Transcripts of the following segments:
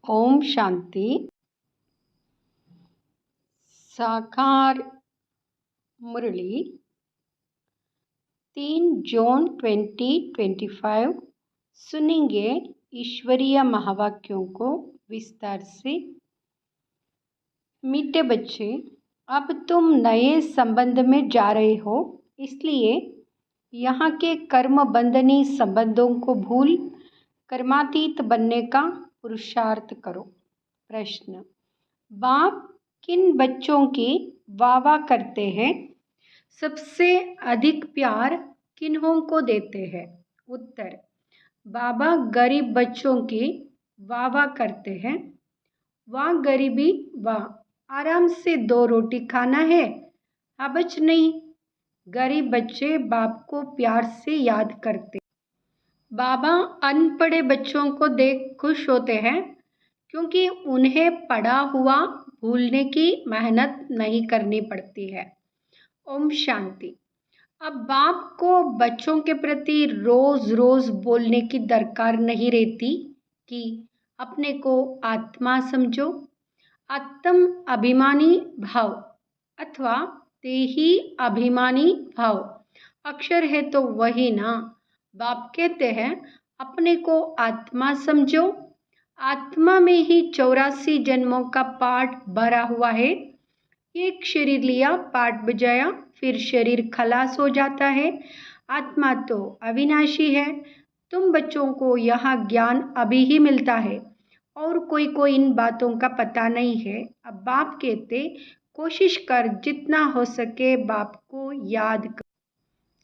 ओम शांति। साकार मुरली 3 जून 2025 सुनेंगे ईश्वरीय महावाक्यों को विस्तार से। मीठे बच्चे, अब तुम नए संबंध में जा रहे हो, इसलिए यहाँ के कर्म बंधनी संबंधों को भूल कर्मातीत बनने का पुरुषार्थ करो। प्रश्न: बाप किन बच्चों की वाह करते हैं? सबसे अधिक प्यार किन्हों को देते हैं? उत्तर: बाबा गरीब बच्चों की वाह करते हैं। वाह गरीबी, वाह आराम से 2 रोटी खाना है, हबच नहीं। गरीब बच्चे बाप को प्यार से याद करते। बाबा अनपढ़े बच्चों को देख खुश होते हैं, क्योंकि उन्हें पढ़ा हुआ भूलने की मेहनत नहीं करनी पड़ती है। ओम शांति। अब बाप को बच्चों के प्रति रोज रोज बोलने की दरकार नहीं रहती कि अपने को आत्मा समझो। आत्म अभिमानी भाव अथवा देही अभिमानी भाव अक्षर है तो वही ना। बाप कहते हैं अपने को आत्मा समझो। आत्मा में ही 84 जन्मों का पाठ भरा हुआ है। एक शरीर लिया, पाठ बजाया, फिर शरीर खलास हो जाता है। आत्मा तो अविनाशी है। तुम बच्चों को यह ज्ञान अभी ही मिलता है और कोई को इन बातों का पता नहीं है। अब बाप कहते कोशिश कर जितना हो सके बाप को याद कर।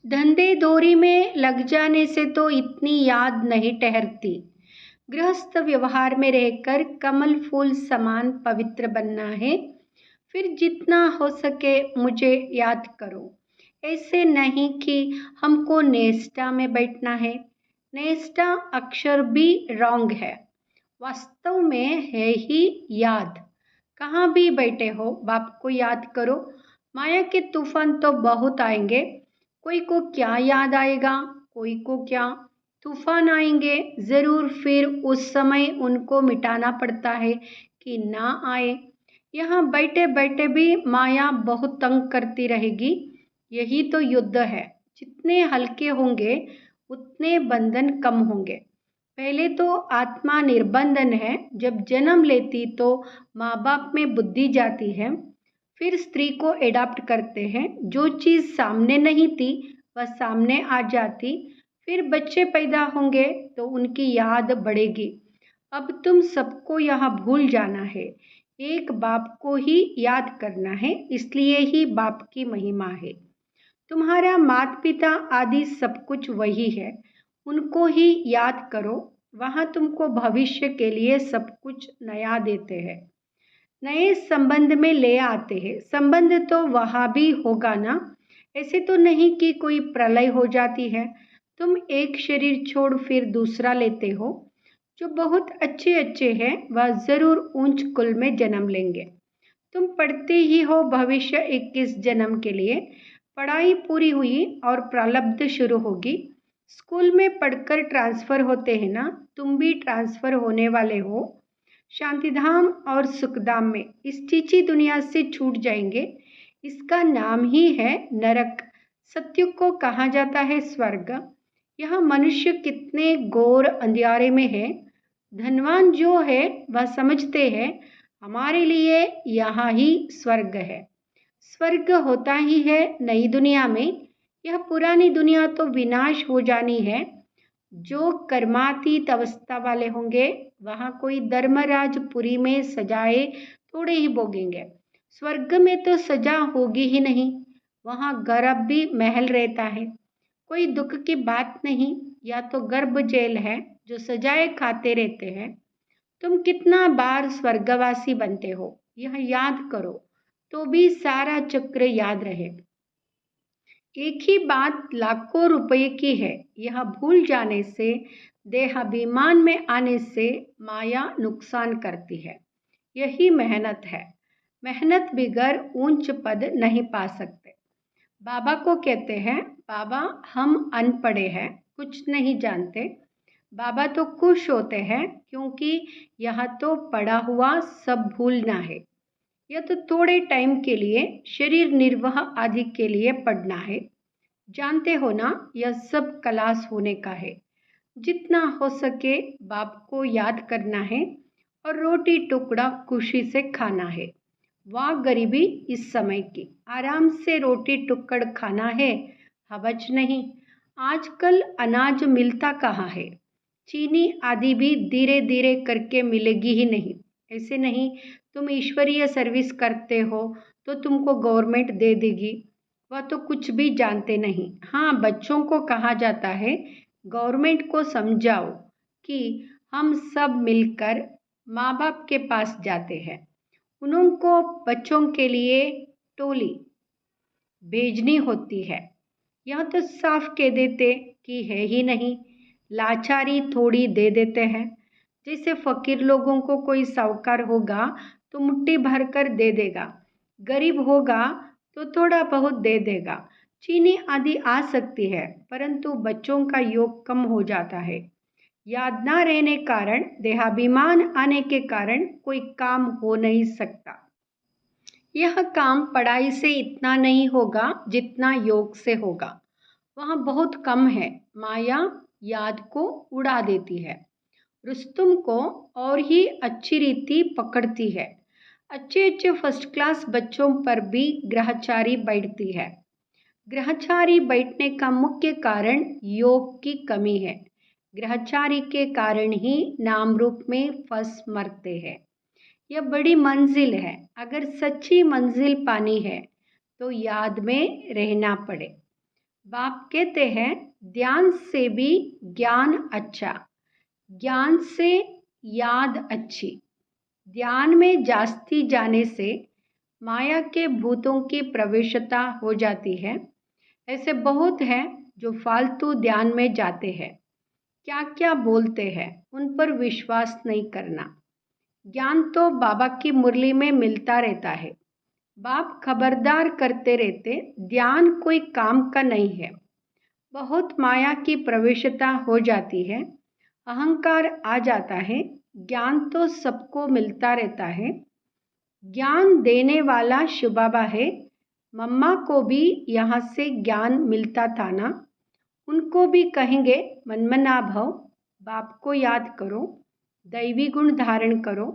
धंधे दोरी में लग जाने से तो इतनी याद नहीं ठहरती। गृहस्थ व्यवहार में रहकर कमल फूल समान पवित्र बनना है। फिर जितना हो सके मुझे याद करो। ऐसे नहीं कि हमको नेस्टा में बैठना है। नेस्टा अक्षर भी रॉन्ग है। वास्तव में है ही याद। कहाँ भी बैठे हो बाप को याद करो। माया के तूफान तो बहुत आएंगे। कोई को क्या याद आएगा, कोई को क्या। तूफान आएंगे ज़रूर, फिर उस समय उनको मिटाना पड़ता है कि ना आए। यहाँ बैठे बैठे भी माया बहुत तंग करती रहेगी। यही तो युद्ध है। जितने हल्के होंगे उतने बंधन कम होंगे। पहले तो आत्मा निर्बंधन है। जब जन्म लेती तो माँ बाप में बुद्धि जाती है, फिर स्त्री को एडाप्ट करते हैं। जो चीज़ सामने नहीं थी वह सामने आ जाती। फिर बच्चे पैदा होंगे तो उनकी याद बढ़ेगी। अब तुम सबको यहाँ भूल जाना है। एक बाप को ही याद करना है, इसलिए ही बाप की महिमा है। तुम्हारा माता पिता आदि सब कुछ वही है, उनको ही याद करो। वहाँ तुमको भविष्य के लिए सब कुछ नया देते हैं, नए संबंध में ले आते हैं। संबंध तो वहाँ भी होगा ना। ऐसे तो नहीं कि कोई प्रलय हो जाती है। तुम एक शरीर छोड़ फिर दूसरा लेते हो। जो बहुत अच्छे अच्छे हैं वह ज़रूर ऊंच कुल में जन्म लेंगे। तुम पढ़ते ही हो भविष्य 21 जन्म के लिए। पढ़ाई पूरी हुई और प्रारब्ध शुरू होगी। स्कूल में पढ़कर ट्रांसफ़र होते हैं ना, तुम भी ट्रांसफ़र होने वाले हो शांतिधाम और सुखधाम में। इस चीची दुनिया से छूट जाएंगे। इसका नाम ही है नरक। सत्युग को कहा जाता है स्वर्ग। यह मनुष्य कितने घोर अंधियारे में है। धनवान जो है वह समझते हैं हमारे लिए यहाँ ही स्वर्ग है। स्वर्ग होता ही है नई दुनिया में। यह पुरानी दुनिया तो विनाश हो जानी है। जो कर्मातीत अवस्था वाले होंगे वहाँ कोई धर्मराजपुरी में सजाए थोड़े ही भोगेंगे। स्वर्ग में तो सजा होगी ही नहीं। वहाँ गर्भ भी महल रहता है। कोई दुख की बात नहीं। या तो गर्भ जेल है जो सजाए खाते रहते हैं। तुम कितना बार स्वर्गवासी बनते हो यह याद करो, तो भी सारा चक्र याद रहे। एक ही बात लाखों रुपए की है। यह भूल जाने से, देहाभिमान में आने से माया नुकसान करती है। यही मेहनत है। मेहनत बिगर ऊंच पद नहीं पा सकते। बाबा को कहते हैं बाबा हम अनपढ़े हैं, कुछ नहीं जानते। बाबा तो खुश होते हैं क्योंकि यह तो पड़ा हुआ सब भूलना है। यह तो थोड़े टाइम के लिए शरीर निर्वाह आदि के लिए पढ़ना है। जानते हो ना, यह सब क्लास होने का है। जितना हो सके बाप को याद करना है और रोटी टुकड़ा खुशी से खाना है। वाह गरीबी इस समय की, आराम से रोटी टुकड़ खाना है, हवज नहीं। आजकल अनाज मिलता कहाँ है। चीनी आदि भी धीरे धीरे करके मिलेगी ही नहीं। ऐसे नहीं, तुम ईश्वरीय सर्विस करते हो तो तुमको गवर्नमेंट दे देगी। वह तो कुछ भी जानते नहीं। हाँ, बच्चों को कहा जाता है गवर्नमेंट को समझाओ कि हम सब मिलकर माँ बाप के पास जाते हैं, उनको बच्चों के लिए टोली भेजनी होती है। यह तो साफ कह देते कि है ही नहीं। लाचारी थोड़ी दे देते हैं। जैसे फकीर लोगों को कोई साहूकार होगा तो मुट्ठी भर कर दे देगा, गरीब होगा तो थोड़ा बहुत दे देगा। चीनी आदि आ सकती है परंतु बच्चों का योग कम हो जाता है। याद ना रहने कारण, देहाभिमान आने के कारण कोई काम हो नहीं सकता। यह काम पढ़ाई से इतना नहीं होगा जितना योग से होगा। वहाँ बहुत कम है। माया याद को उड़ा देती है। रुस्तुम को और ही अच्छी रीति पकड़ती है। अच्छे अच्छे फर्स्ट क्लास बच्चों पर भी ग्रहचारी बैठती है। ग्रहचारी बैठने का मुख्य कारण योग की कमी है। ग्रहचारी के कारण ही नाम रूप में फंस मरते हैं। यह बड़ी मंजिल है। अगर सच्ची मंजिल पानी है तो याद में रहना पड़े। बाप कहते हैं ध्यान से भी ज्ञान अच्छा, ज्ञान से याद अच्छी। ध्यान में जास्ती जाने से माया के भूतों की प्रवेशता हो जाती है। ऐसे बहुत हैं जो फालतू ध्यान में जाते हैं, क्या क्या बोलते हैं, उन पर विश्वास नहीं करना। ज्ञान तो बाबा की मुरली में मिलता रहता है। बाप खबरदार करते रहते ध्यान कोई काम का नहीं है। बहुत माया की प्रवेशता हो जाती है, अहंकार आ जाता है। ज्ञान तो सबको मिलता रहता है। ज्ञान देने वाला शिव बाबा है। मम्मा को भी यहाँ से ज्ञान मिलता था ना। उनको भी कहेंगे मनमना भव, बाप को याद करो, दैवी गुण धारण करो।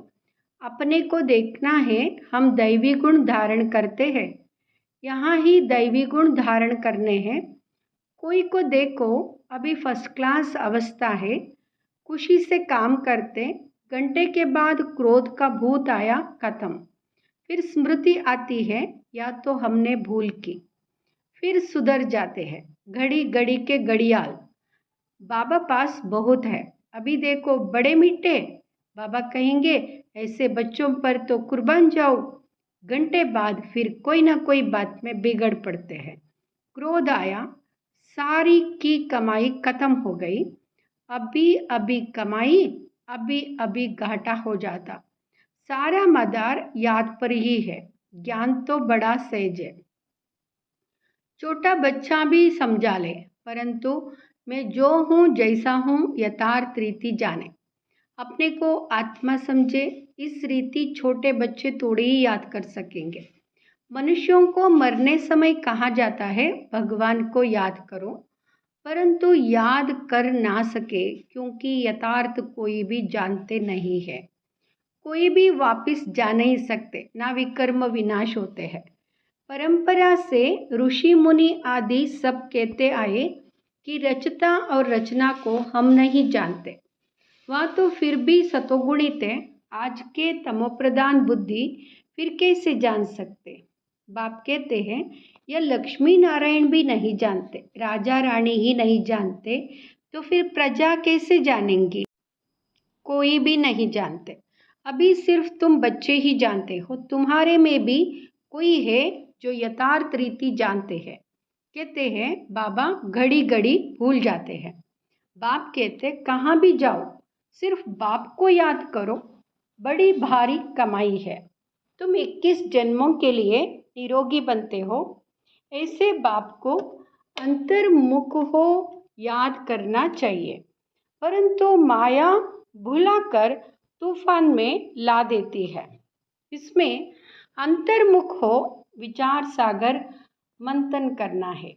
अपने को देखना है हम दैवी गुण धारण करते हैं। यहाँ ही दैवी गुण धारण करने हैं। कोई को देखो अभी फर्स्ट क्लास अवस्था है, खुशी से काम करते, घंटे के बाद क्रोध का भूत आया, खत्म। फिर स्मृति आती है या तो हमने भूल की, फिर सुधर जाते हैं। घड़ी घड़ी के घड़ियाल बाबा पास बहुत है। अभी देखो बड़े मीठे, बाबा कहेंगे ऐसे बच्चों पर तो कुर्बान जाओ। घंटे बाद फिर कोई ना कोई बात में बिगड़ पड़ते हैं। क्रोध आया, सारी की कमाई खत्म हो गई। अभी अभी कमाई, अभी अभी घाटा हो जाता। सारा मदार याद पर ही है। ज्ञान तो बड़ा सहज है, छोटा बच्चा भी समझा ले, परंतु मैं जो हूँ जैसा हूँ यथार्थ रीति जाने, अपने को आत्मा समझे। इस रीति छोटे बच्चे थोड़े ही याद कर सकेंगे। मनुष्यों को मरने समय कहा जाता है भगवान को याद करो, परंतु याद कर ना सके क्योंकि यथार्थ कोई भी जानते नहीं है। कोई भी वापिस जा नहीं सकते, ना विकर्म विनाश होते हैं। परंपरा से ऋषि मुनि आदि सब कहते आए कि रचता और रचना को हम नहीं जानते। वह तो फिर भी सतोगुणित है। आज के तमोप्रधान बुद्धि फिर कैसे जान सकते। बाप कहते हैं यह लक्ष्मी नारायण भी नहीं जानते, राजा रानी ही नहीं जानते, तो फिर प्रजा कैसे जानेंगी। कोई भी नहीं जानते। अभी सिर्फ तुम बच्चे ही जानते हो। तुम्हारे में भी कोई है जो यथार्थ रीति जानते हैं। कहते हैं बाबा घड़ी घड़ी भूल जाते हैं। बाप कहते कहाँ भी जाओ सिर्फ बाप को याद करो, बड़ी भारी कमाई है। तुम 21 जन्मों के लिए निरोगी बनते हो। ऐसे बाप को अंतर्मुख हो याद करना चाहिए। परंतु माया भुलाकर तूफान में ला देती है। इसमें अंतर्मुख हो विचार सागर मंथन करना है।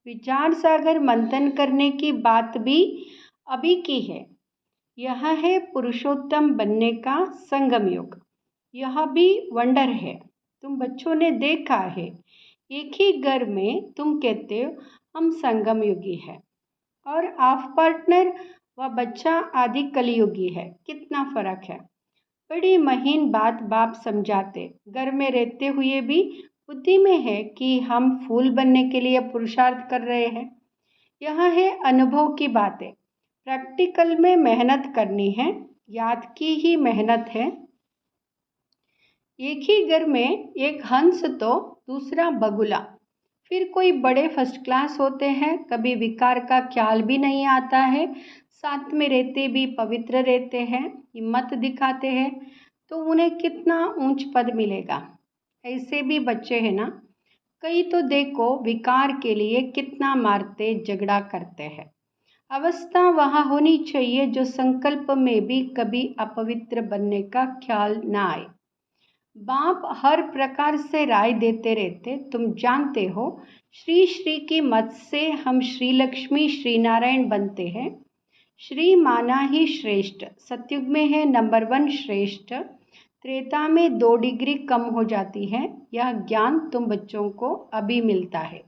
विचार सागर मंथन करने की बात भी अभी की है। यह है पुरुषोत्तम बनने का संगम युग। यह भी वंडर है। तुम बच्चों ने देखा है, एक ही घर में तुम कहते हो हम संगम युगी है और आप पार्टनर व बच्चा आदि कलयुगी है। कितना फर्क है। बड़ी महीन बात बाप समझाते, घर में रहते हुए भी बुद्धि में है कि हम फूल बनने के लिए पुरुषार्थ कर रहे हैं। यह है अनुभव की बातें। प्रैक्टिकल में मेहनत करनी है, याद की ही मेहनत है। एक ही घर में एक हंस तो दूसरा बगुला, फिर कोई बड़े फर्स्ट क्लास होते हैं, कभी विकार का ख्याल भी नहीं आता है, साथ में रहते भी पवित्र रहते हैं, हिम्मत दिखाते हैं, तो उन्हें कितना ऊंच पद मिलेगा। ऐसे भी बच्चे हैं ना, कई तो देखो विकार के लिए कितना मारते झगड़ा करते हैं। अवस्था वहाँ होनी चाहिए जो संकल्प में भी कभी अपवित्र बनने का ख्याल ना आए। बाप हर प्रकार से राय देते रहते, तुम जानते हो। श्री श्री की मत से हम श्री लक्ष्मी श्री नारायण बनते हैं। श्री माना ही श्रेष्ठ, सतयुग में है नंबर 1 श्रेष्ठ, त्रेता में 2 डिग्री कम हो जाती है। यह ज्ञान तुम बच्चों को अभी मिलता है।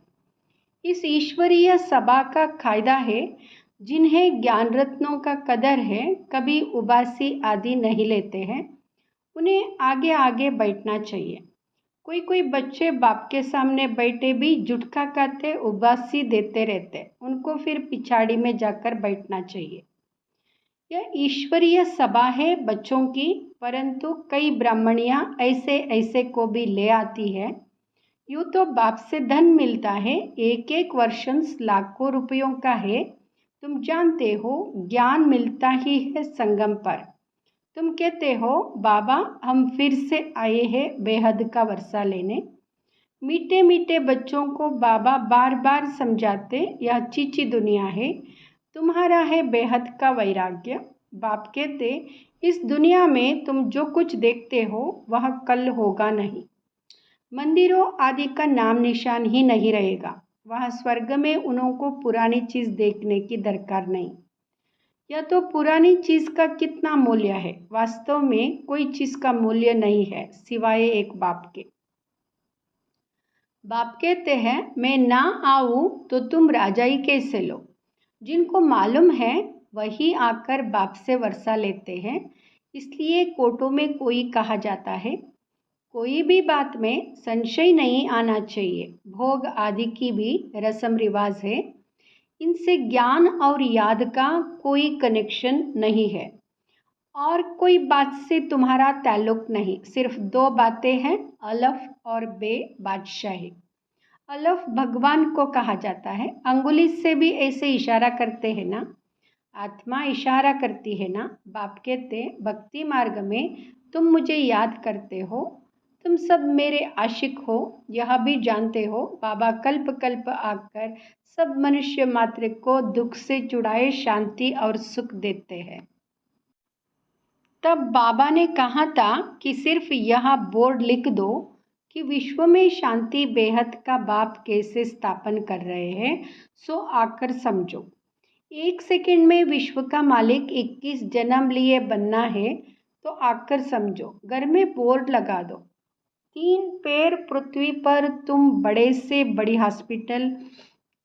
इस ईश्वरीय सभा का फायदा है जिन्हें ज्ञान रत्नों का कदर है, कभी उबासी आदि नहीं लेते हैं, उन्हें आगे आगे बैठना चाहिए। कोई कोई बच्चे बाप के सामने बैठे भी जुटका खाते उबासी देते रहते, उनको फिर पिछाड़ी में जाकर बैठना चाहिए। यह ईश्वरीय सभा है बच्चों की, परंतु कई ब्राह्मणियां ऐसे ऐसे को भी ले आती है। यूँ तो बाप से धन मिलता है, एक एक वर्षंस लाखों रुपयों का है। तुम जानते हो ज्ञान मिलता ही है संगम पर। तुम कहते हो बाबा हम फिर से आए हैं बेहद का वर्षा लेने। मीठे मीठे बच्चों को बाबा बार बार समझाते, यह चीची दुनिया है, तुम्हारा है बेहद का वैराग्य। बाप कहते इस दुनिया में तुम जो कुछ देखते हो वह कल होगा नहीं। मंदिरों आदि का नाम निशान ही नहीं रहेगा। वहाँ स्वर्ग में उन्हों को पुरानी चीज़ देखने की दरकार नहीं। यह तो पुरानी चीज़ का कितना मूल्य है, वास्तव में कोई चीज़ का मूल्य नहीं है सिवाय एक बाप के। बाप कहते हैं मैं ना आऊँ तो तुम राजाई कैसे लो। जिनको मालूम है वही आकर बाप से वर्षा लेते हैं, इसलिए कोटों में कोई कहा जाता है। कोई भी बात में संशय नहीं आना चाहिए। भोग आदि की भी रस्म रिवाज है, इनसे ज्ञान और याद का कोई कनेक्शन नहीं है और कोई बात से तुम्हारा ताल्लुक नहीं। सिर्फ 2 बातें हैं, अलफ और बे बादशाही। अलफ भगवान को कहा जाता है, अंगुली से भी ऐसे इशारा करते हैं ना, आत्मा इशारा करती है ना। बाप कहते भक्ति मार्ग में तुम मुझे याद करते हो, तुम सब मेरे आशिक हो, यह भी जानते हो। बाबा कल्प कल्प आकर सब मनुष्य मात्र को दुख से छुड़ाए शांति और सुख देते हैं। तब बाबा ने कहा था कि सिर्फ यह बोर्ड लिख दो कि विश्व में शांति बेहद का बाप कैसे स्थापन कर रहे हैं, सो आकर समझो। 1 सेकंड में विश्व का मालिक 21 जन्म लिए बनना है तो आकर समझो। घर में बोर्ड लगा दो, 3 पैर पृथ्वी पर तुम बड़े से बड़ी हॉस्पिटल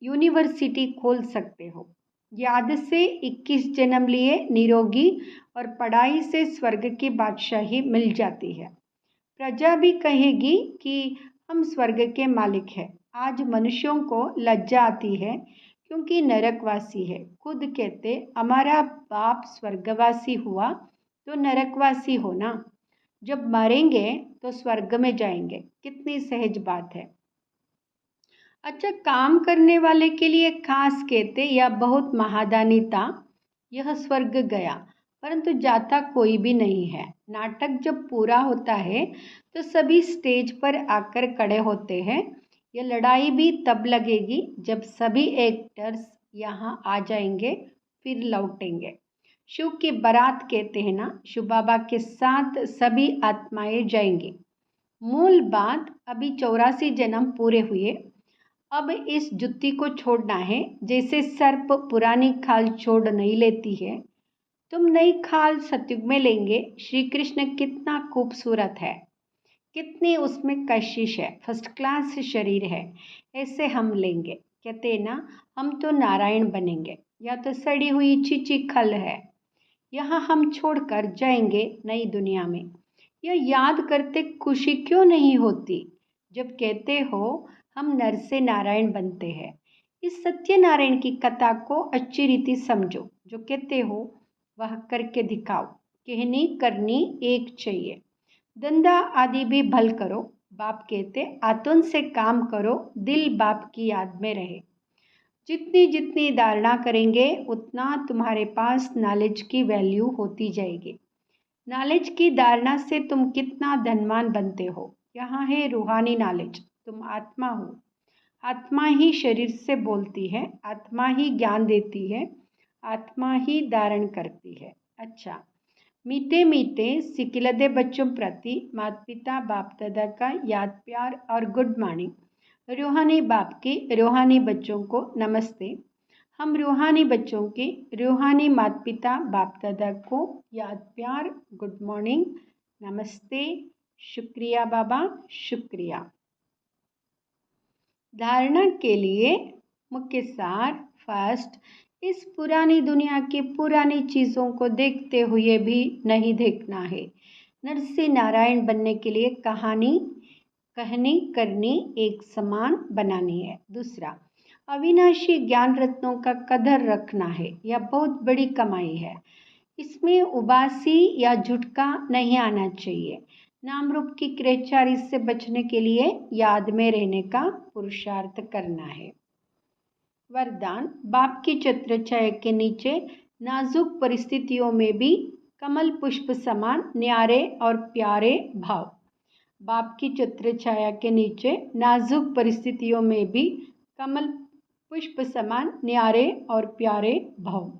यूनिवर्सिटी खोल सकते हो। याद से 21 जन्म लिए निरोगी और पढ़ाई से स्वर्ग की बादशाही मिल जाती है। प्रजा भी कहेगी कि हम स्वर्ग के मालिक हैं। आज मनुष्यों को लज्जा आती है क्योंकि नरकवासी है। खुद कहते हमारा बाप स्वर्गवासी हुआ तो नरकवासी हो ना, जब मरेंगे तो स्वर्ग में जाएंगे। कितनी सहज बात है। अच्छा, काम करने वाले के लिए खास कहते या बहुत महादानी था, यह स्वर्ग गया, परंतु जाता कोई भी नहीं है। नाटक जब पूरा होता है तो सभी स्टेज पर आकर खड़े होते हैं। यह लड़ाई भी तब लगेगी जब सभी एक्टर्स यहाँ आ जाएंगे, फिर लौटेंगे। शिव की बारात कहते हैं ना, शिव बाबा के साथ सभी आत्माएं जाएंगी। मूल बात, अभी 84 जन्म पूरे हुए, अब इस जुत्ती को छोड़ना है। जैसे सर्प पुरानी खाल छोड़ नहीं लेती है, तुम नई खाल सतयुग में लेंगे। श्री कृष्ण कितना खूबसूरत है, कितनी उसमें कशिश है, फर्स्ट क्लास शरीर है, ऐसे हम लेंगे। कहते हैं ना, हम तो नारायण बनेंगे, या तो सड़ी हुई चीची खल है। यहाँ हम छोड़कर जाएंगे नई दुनिया में। यह याद करते खुशी क्यों नहीं होती जब कहते हो हम नर से नारायण बनते हैं। इस सत्यनारायण की कथा को अच्छी रीति समझो। जो कहते हो वह करके दिखाओ। कहनी करनी एक चाहिए। धंधा आदि भी भल करो। बाप कहते आतुन से काम करो, दिल बाप की याद में रहे। जितनी जितनी धारणा करेंगे उतना तुम्हारे पास नॉलेज की वैल्यू होती जाएगी। नॉलेज की धारणा से तुम कितना धनवान बनते हो। यहाँ है रूहानी नॉलेज। तुम आत्मा हो। आत्मा ही शरीर से बोलती है, आत्मा ही ज्ञान देती है, आत्मा ही धारण करती है। अच्छा, मीठे मीठे सिकिलदे बच्चों प्रति माता पिता बाप दादा का याद प्यार और गुड मॉर्निंग। रूहानी बाप की रूहानी बच्चों को नमस्ते। हम रूहानी बच्चों के रूहानी माता पिता बाप दादा को याद प्यार, गुड मॉर्निंग, नमस्ते, शुक्रिया बाबा, शुक्रिया। धारणा के लिए मुख्य सार। फर्स्ट, इस पुरानी दुनिया की पुरानी चीज़ों को देखते हुए भी नहीं देखना है। नर से नारायण बनने के लिए कहानी कहनी करनी एक समान बनानी है। दूसरा, अविनाशी ज्ञान रत्नों का कदर रखना है। यह बहुत बड़ी कमाई है। इसमें उबासी या झुटका नहीं आना चाहिए। नाम रूप की क्रेचारी से बचने के लिए याद में रहने का पुरुषार्थ करना है। वरदान, बाप की छत्र छाया के नीचे नाजुक परिस्थितियों में भी कमल पुष्प समान न्यारे और प्यारे भाव। बाप की छत्र छाया के नीचे नाजुक परिस्थितियों में भी कमल पुष्प समान न्यारे और प्यारे भाव।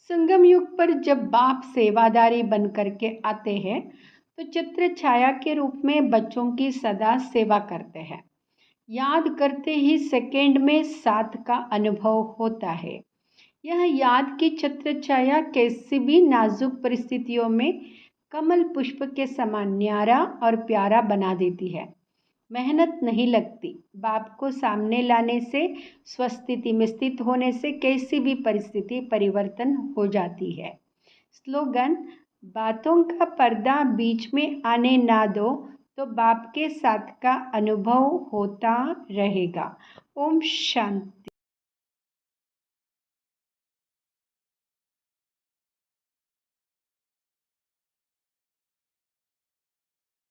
संगम युग पर जब बाप सेवादारी बन करके आते हैं तो छत्र छाया के रूप में बच्चों की सदा सेवा करते हैं। याद करते ही सेकेंड में साथ का अनुभव होता है। यह याद की छत्र छाया कैसी भी नाजुक परिस्थितियों में कमल पुष्प के समान न्यारा और प्यारा बना देती है। मेहनत नहीं लगती। बाप को सामने लाने से, स्वस्थिति में स्थित होने से कैसी भी परिस्थिति परिवर्तन हो जाती है। स्लोगन, बातों का पर्दा बीच में आने ना दो तो बाप के साथ का अनुभव होता रहेगा। ओम शांति।